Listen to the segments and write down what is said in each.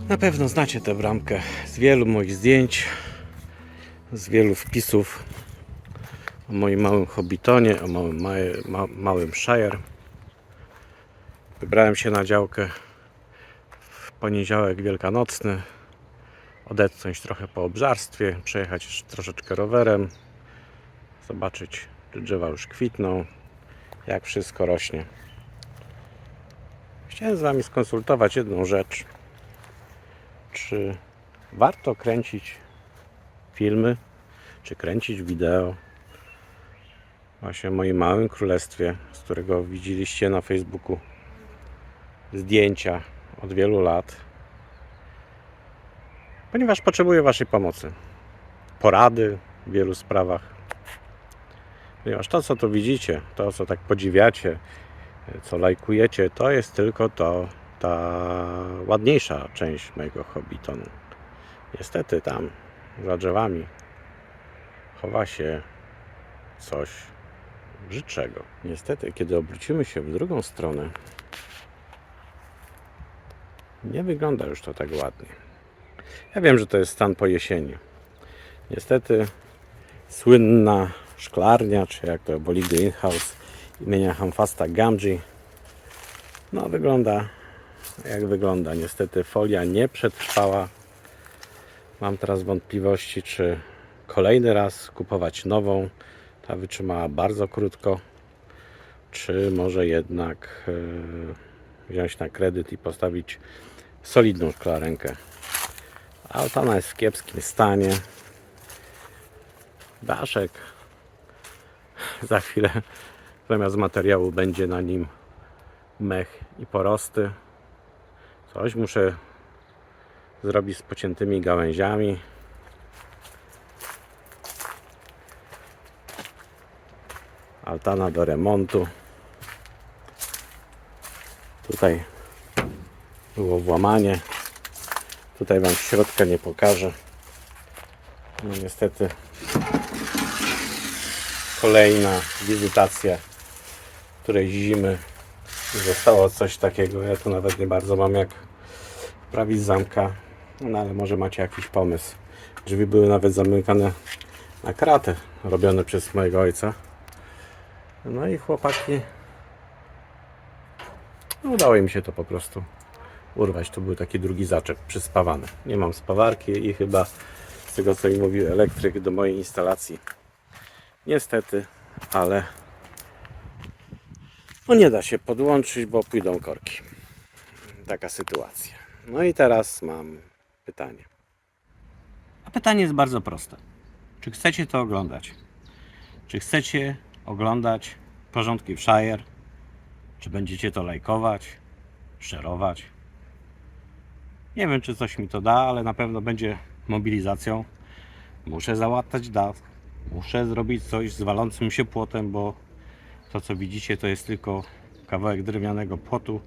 Na pewno znacie tę bramkę z wielu moich zdjęć, z wielu wpisów o moim małym Hobbitonie, o małym Shire. Wybrałem się na działkę w poniedziałek wielkanocny, odetchnąć trochę po obżarstwie, przejechać jeszcze troszeczkę rowerem, zobaczyć, czy drzewa już kwitną, jak wszystko rośnie. Chciałem z Wami skonsultować jedną rzecz. Czy warto kręcić filmy, czy kręcić wideo właśnie w moim małym królestwie, z którego widzieliście na Facebooku zdjęcia od wielu lat, ponieważ potrzebuję Waszej pomocy, porady w wielu sprawach, ponieważ to, co tu widzicie, to, co tak podziwiacie, co lajkujecie, to jest tylko ta ładniejsza część mojego Hobbitonu. Niestety tam, za drzewami, chowa się coś brzydszego. Niestety, kiedy obrócimy się w drugą stronę, nie wygląda już to tak ładnie. Ja wiem, że to jest stan po jesieni. Niestety słynna szklarnia, czy jak to woli greenhouse imienia Hamfasta Gamgee, no wygląda jak wygląda. Niestety folia nie przetrwała. Mam teraz wątpliwości, czy kolejny raz kupować nową. Ta wytrzymała bardzo krótko. Czy może jednak wziąć na kredyt i postawić solidną szklarenkę. Altana jest w kiepskim stanie. Daszek za chwilę zamiast materiału będzie na nim mech i porosty. Coś muszę zrobić z pociętymi gałęziami. Altana do remontu. Tutaj było włamanie. Tutaj Wam środka nie pokażę. No niestety kolejna wizytacja której zimy zostało coś takiego. Ja tu nawet nie bardzo mam jak wprawić zamka. No ale może macie jakiś pomysł. Drzwi były nawet zamykane na kratę, robione przez mojego ojca. No i chłopaki, no udało im się to po prostu urwać. Tu był taki drugi zaczep przyspawany. Nie mam spawarki i chyba z tego, co mi mówił elektryk, do mojej instalacji niestety, ale no nie da się podłączyć, bo pójdą korki. Taka sytuacja. No i teraz mam pytanie. A pytanie jest bardzo proste. Czy chcecie to oglądać? Czy chcecie oglądać porządki w Shire? Czy będziecie to lajkować, szerować? Nie wiem, czy coś mi to da, ale na pewno będzie mobilizacją. Muszę załatać dach. Muszę zrobić coś z walącym się płotem, bo to, co widzicie, to jest tylko kawałek drewnianego płotu,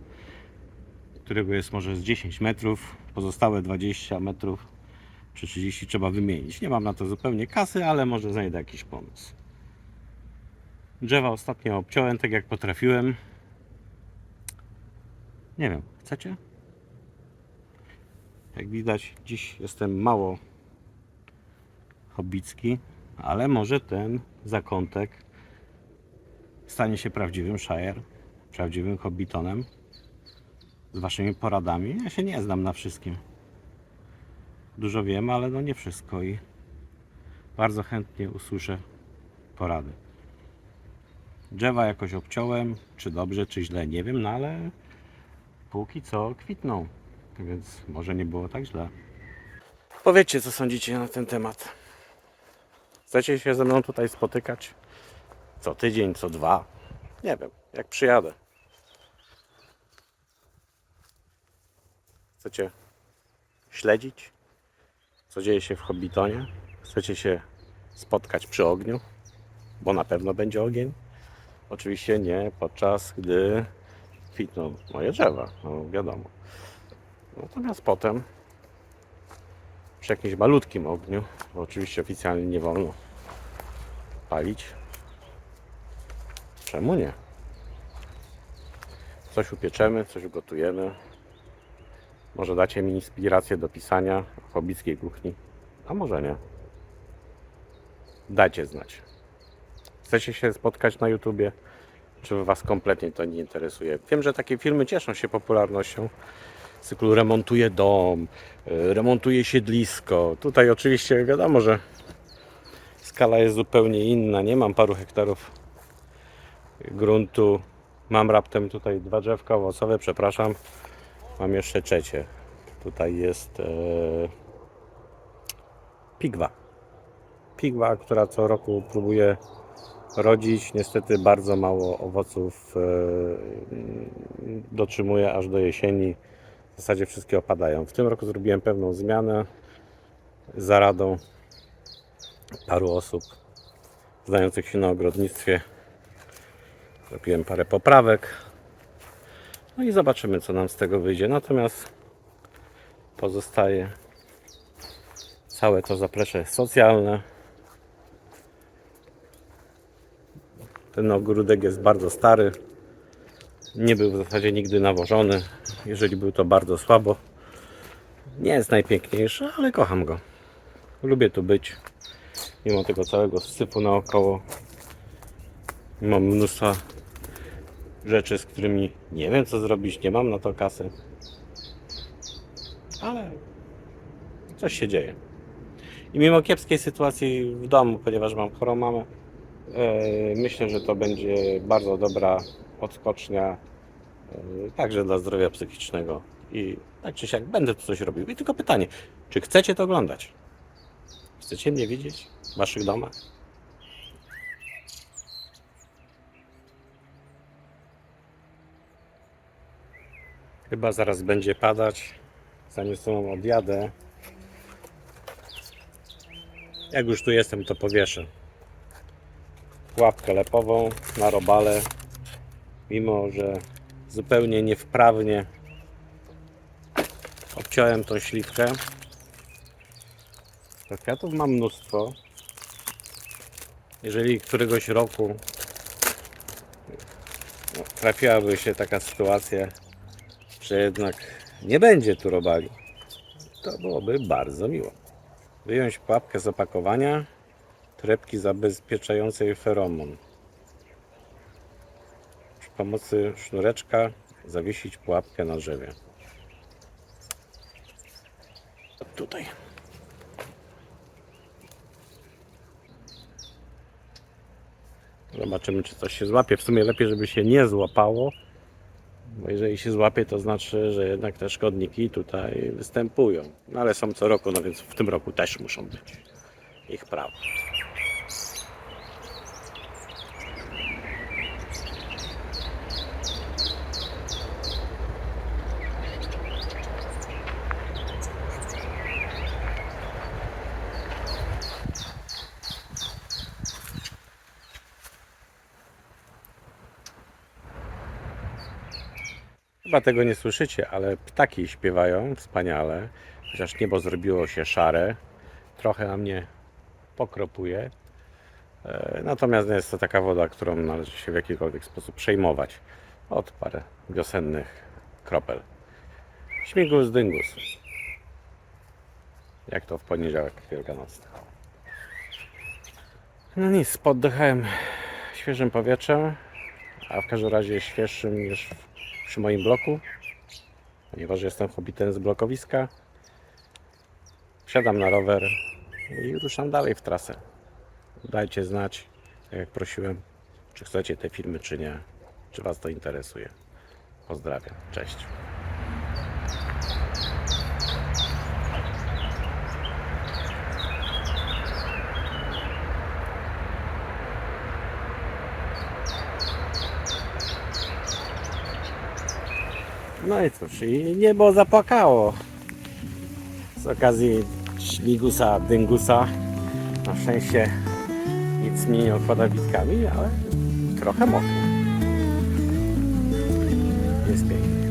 którego jest może z 10 metrów. Pozostałe 20 metrów czy 30 trzeba wymienić. Nie mam na to zupełnie kasy, ale może znajdę jakiś pomysł. Drzewa ostatnio obciąłem tak jak potrafiłem. Nie wiem, chcecie? Jak widać, dziś jestem mało hobbicki, ale może ten zakątek stanie się prawdziwym Shire, prawdziwym Hobbitonem z Waszymi poradami. Ja się nie znam na wszystkim. Dużo wiem, ale no nie wszystko i bardzo chętnie usłyszę porady. Drzewa jakoś obciąłem, czy dobrze, czy źle, nie wiem, no ale póki co kwitną, więc może nie było tak źle. Powiedzcie, co sądzicie na ten temat. Chcecie się ze mną tutaj spotykać? Co tydzień, co dwa? Nie wiem, jak przyjadę. Chcecie śledzić, co dzieje się w Hobbitonie? Chcecie się spotkać przy ogniu? Bo na pewno będzie ogień. Oczywiście nie podczas gdy kwitną moje drzewa, no wiadomo. Natomiast potem przy jakimś malutkim ogniu, bo oczywiście oficjalnie nie wolno palić. Czemu nie? Coś upieczemy, coś ugotujemy. Może dacie mi inspirację do pisania o hobbickiej kuchni, a może nie. Dajcie znać. Chcecie się spotkać na YouTubie? Czy Was kompletnie to nie interesuje? Wiem, że takie filmy cieszą się popularnością. Z cyklu remontuje dom, remontuje siedlisko. Tutaj oczywiście wiadomo, że skala jest zupełnie inna. Nie mam paru hektarów gruntu. Mam raptem tutaj 2 drzewka owocowe, przepraszam. Mam jeszcze trzecie. Tutaj jest pigwa. Pigwa, która co roku próbuje rodzić. Niestety bardzo mało owoców dotrzymuje aż do jesieni. W zasadzie wszystkie opadają. W tym roku zrobiłem pewną zmianę za radą paru osób znających się na ogrodnictwie. Zrobiłem parę poprawek. No i zobaczymy, co nam z tego wyjdzie. Natomiast pozostaje całe to zaplecze socjalne. Ten ogródek jest bardzo stary. Nie był w zasadzie nigdy nawożony. Jeżeli był, to bardzo słabo. Nie jest najpiękniejszy, ale kocham go. Lubię tu być. Mimo tego całego sypu naokoło. Mam mnóstwo rzeczy, z którymi nie wiem, co zrobić. Nie mam na to kasy. Ale coś się dzieje. I mimo kiepskiej sytuacji w domu, ponieważ mam chorą mamę, myślę, że to będzie bardzo dobra odskocznia także dla zdrowia psychicznego. I tak czy siak będę tu coś robił. I tylko pytanie, czy chcecie to oglądać? Chcecie mnie widzieć w Waszych domach? Chyba zaraz będzie padać. Zanim stąd odjadę. Jak już tu jestem, to powieszę pułapkę lepową na robale. Mimo że zupełnie niewprawnie obciąłem tą śliwkę. To kwiatów mam mnóstwo. Jeżeli któregoś roku trafiłaby się taka sytuacja, że jednak nie będzie tu robali, to byłoby bardzo miło. Wyjąć pułapkę z opakowania torebki zabezpieczającej feromon. Przy pomocy sznureczka zawiesić pułapkę na drzewie. Tutaj. Zobaczymy, czy coś się złapie. W sumie lepiej, żeby się nie złapało, bo jeżeli się złapie, to znaczy, że jednak te szkodniki tutaj występują. No ale są co roku, no więc w tym roku też muszą być. Ich prawo. Chyba tego nie słyszycie, ale ptaki śpiewają wspaniale, chociaż niebo zrobiło się szare, trochę na mnie pokropuje. Natomiast nie jest to taka woda, którą należy się w jakikolwiek sposób przejmować. Od parę wiosennych kropel. Śmigus dyngus. Jak to w poniedziałek wielkanocny. No nic, poddychałem świeżym powietrzem, a w każdym razie świeższym niż przy moim bloku, ponieważ jestem hobbitem z blokowiska. Wsiadam na rower i ruszam dalej w trasę. Dajcie znać, tak jak prosiłem, czy chcecie te filmy, czy nie, czy Was to interesuje. Pozdrawiam, cześć. No i cóż, i niebo zapłakało z okazji śmigusa, dyngusa. Na szczęście nic mi nie okłada witkami, ale trochę mokro. Jest pięknie.